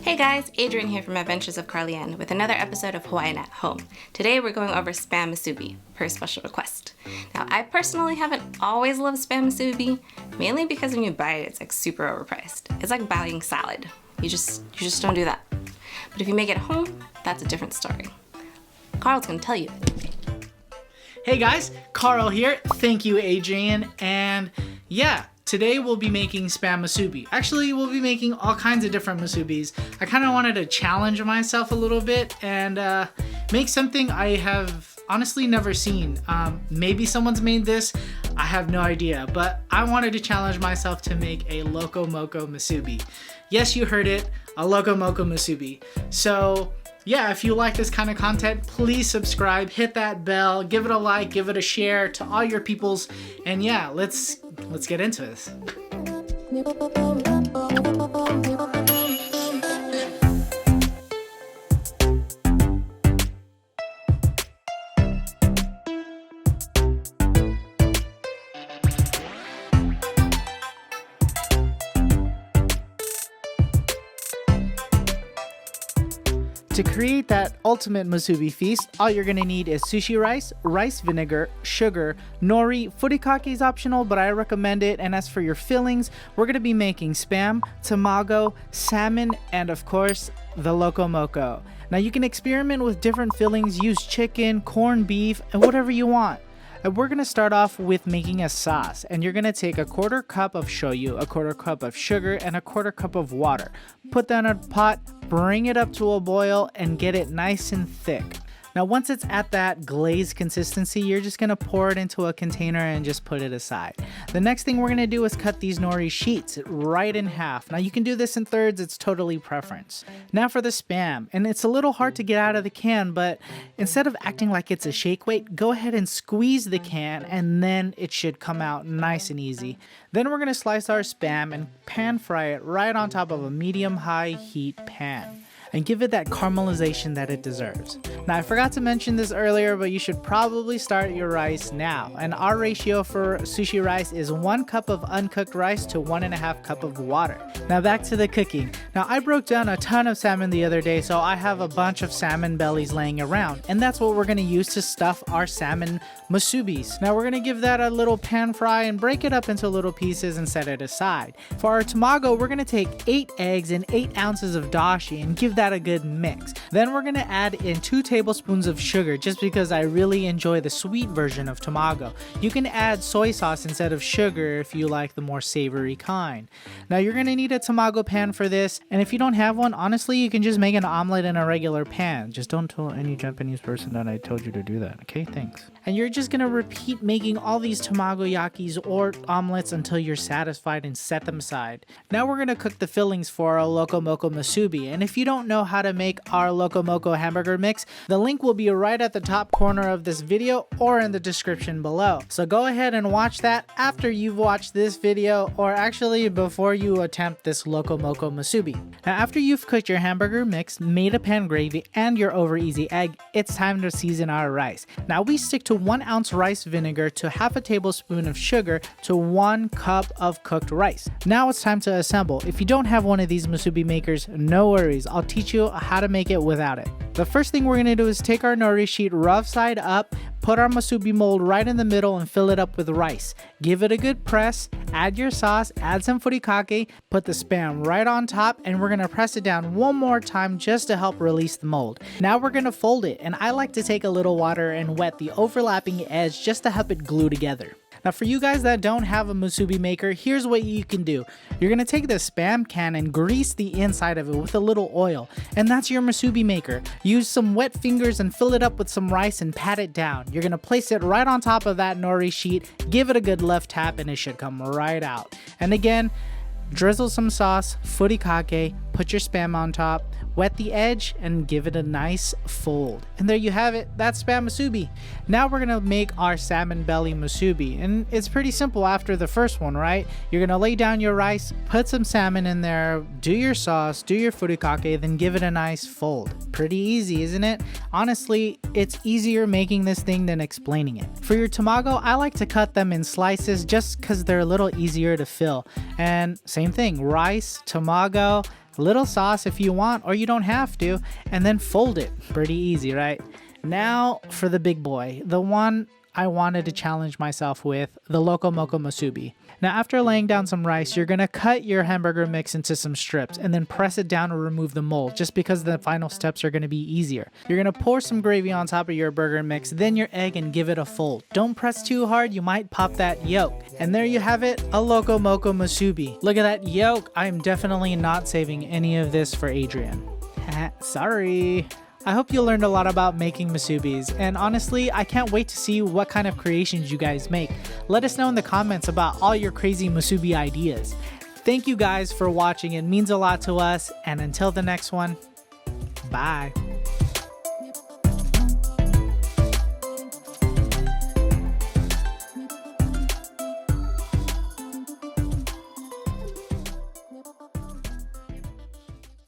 Hey guys, Adrienne here from Adventures of Carlienne with another episode of Hawaiian at Home. Today we're going over Spam Musubi, per special request. Now, I personally haven't always loved Spam Musubi, mainly because when you buy it, it's like super overpriced. It's like buying salad. You just don't do that. But if you make it at home, that's a different story. Carl's gonna tell you. Hey guys, Carl here. Thank you, Adrienne. And yeah, today we'll be making Spam Musubi. Actually, we'll be making all kinds of different musubis. I kind of wanted to challenge myself a little bit and make something I have honestly never seen. Maybe someone's made this, I have no idea, but I wanted to challenge myself to make a Loco Moco Musubi. Yes, you heard it, a Loco Moco Musubi. So yeah, if you like this kind of content, please subscribe, hit that bell, give it a like, give it a share to all your peoples, and yeah, let's get into this. To create that ultimate musubi feast, all you're gonna need is sushi rice, rice vinegar, sugar, nori. Furikake is optional, but I recommend it. And as for your fillings, we're gonna be making spam, tamago, salmon, and of course, the Loco Moco. Now you can experiment with different fillings, use chicken, corned beef, and whatever you want. And we're gonna start off with making a sauce, and you're gonna take a 1/4 cup of shoyu, a 1/4 cup of sugar, and a 1/4 cup of water. Put that in a pot, bring it up to a boil, and get it nice and thick. Now once it's at that glazed consistency, you're just gonna pour it into a container and just put it aside. The next thing we're gonna do is cut these nori sheets right in half. Now you can do this in thirds, it's totally preference. Now for the spam, and it's a little hard to get out of the can, but instead of acting like it's a shake weight, go ahead and squeeze the can and then it should come out nice and easy. Then we're gonna slice our spam and pan fry it right on top of a medium-high heat pan and give it that caramelization that it deserves. Now I forgot to mention this earlier, but you should probably start your rice now. And our ratio for sushi rice is 1 cup of uncooked rice to 1.5 cup of water. Now back to the cooking. Now I broke down a ton of salmon the other day, so I have a bunch of salmon bellies laying around, and that's what we're gonna use to stuff our salmon musubis. Now we're gonna give that a little pan fry and break it up into little pieces and set it aside. For our tamago, we're gonna take 8 eggs and 8 ounces of dashi and give that a good mix. Then we're gonna add in 2 tablespoons of sugar, just because I really enjoy the sweet version of tamago. You can add soy sauce instead of sugar if you like the more savory kind. Now you're gonna need a tamago pan for this, and if you don't have one, honestly you can just make an omelet in a regular pan. Just don't tell any Japanese person that I told you to do that, okay? Thanks. And you're just gonna repeat making all these tamago yakis or omelets until you're satisfied and set them aside. Now we're gonna cook the fillings for our Loco Moco Musubi, and if you don't know how to make our Loco Moco hamburger mix, the link will be right at the top corner of this video or in the description below. So go ahead and watch that after you've watched this video, or actually before you attempt this Loco Moco Musubi. Now after you've cooked your hamburger mix, made a pan gravy, and your over easy egg, it's time to season our rice. Now we stick to 1 ounce rice vinegar to 1/2 tablespoon of sugar to 1 cup of cooked rice. Now it's time to assemble. If you don't have one of these musubi makers, no worries, I'll teach you how to make it without it. The first thing we're gonna do is take our nori sheet rough side up, put our musubi mold right in the middle and fill it up with rice. Give it a good press, add your sauce, add some furikake, put the spam right on top, and we're gonna press it down one more time just to help release the mold. Now we're gonna fold it, and I like to take a little water and wet the overlapping edge just to help it glue together. Now for you guys that don't have a musubi maker, here's what you can do. You're gonna take the spam can and grease the inside of it with a little oil, and that's your musubi maker. Use some wet fingers and fill it up with some rice and pat it down. You're gonna place it right on top of that nori sheet, give it a good left tap, and it should come right out. And again, drizzle some sauce, furikake, put your spam on top, wet the edge, and give it a nice fold. And there you have it, that's Spam Musubi. Now we're gonna make our Salmon Belly Musubi, and it's pretty simple after the first one, right? You're gonna lay down your rice, put some salmon in there, do your sauce, do your furikake, then give it a nice fold. Pretty easy, isn't it? Honestly, it's easier making this thing than explaining it. For your tamago, I like to cut them in slices just because they're a little easier to fill. And same thing, rice, tamago, a little sauce if you want, or you don't have to, and then fold it. Pretty easy, right? Now for the big boy, the one I wanted to challenge myself with, the Loco Moco Musubi. Now after laying down some rice, you're gonna cut your hamburger mix into some strips and then press it down to remove the mold, just because the final steps are gonna be easier. You're gonna pour some gravy on top of your burger mix, then your egg, and give it a fold. Don't press too hard, you might pop that yolk. And there you have it, a Loco Moco Musubi. Look at that yolk. I'm definitely not saving any of this for Adrian. Sorry. I hope you learned a lot about making musubis, and honestly, I can't wait to see what kind of creations you guys make. Let us know in the comments about all your crazy musubi ideas. Thank you guys for watching, it means a lot to us, and until the next one, bye.